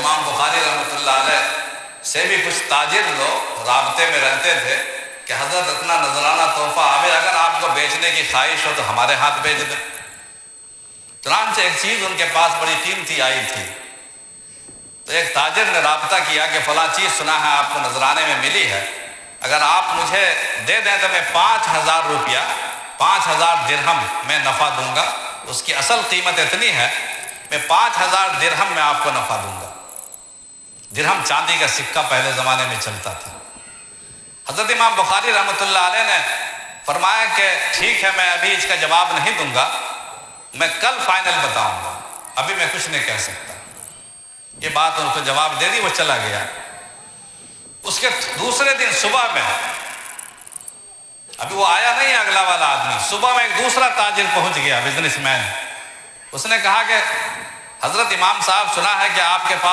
امام بخاری رحمۃ اللہ علیہ سے بھی کچھ تاجر لوگ رابطے میں رہتے تھے کہ حضرت اتنا نذرانہ تحفہ آوے، اگر آپ کو بیچنے کی خواہش ہو تو ہمارے ہاتھ بیچ دیں۔ چنانچہ ایک چیز ان کے پاس بڑی قیمتی آئی تھی، تو ایک تاجر نے رابطہ کیا کہ فلاں چیز سنا ہے آپ کو نذرانے میں ملی ہے، اگر آپ مجھے دے دیں تو میں 5,000 روپیہ 5,000 درہم میں نفع دوں گا، اس کی اصل قیمت اتنی ہے، میں 5,000 درہم میں آپ کو نفع دوں گا۔ درہم چاندی کا سکہ پہلے زمانے میں چلتا تھا۔ حضرت امام بخاری رحمۃ اللہ علیہ نے فرمایا کہ ٹھیک ہے، میں ابھی اس کا جواب نہیں دوں گا، میں کل فائنل بتاؤں گا، ابھی میں کچھ نہیں کہہ سکتا۔ یہ بات ان کو جواب دے دی، وہ چلا گیا۔ اس کے دوسرے دن صبح میں، ابھی وہ آیا نہیں ہے اگلا والا آدمی، صبح میں ایک دوسرا تاجر پہنچ گیا، بزنس مین۔ اس نے کہا کہ حضرت امام صاحب سنا ہے کہ آپ کے پاس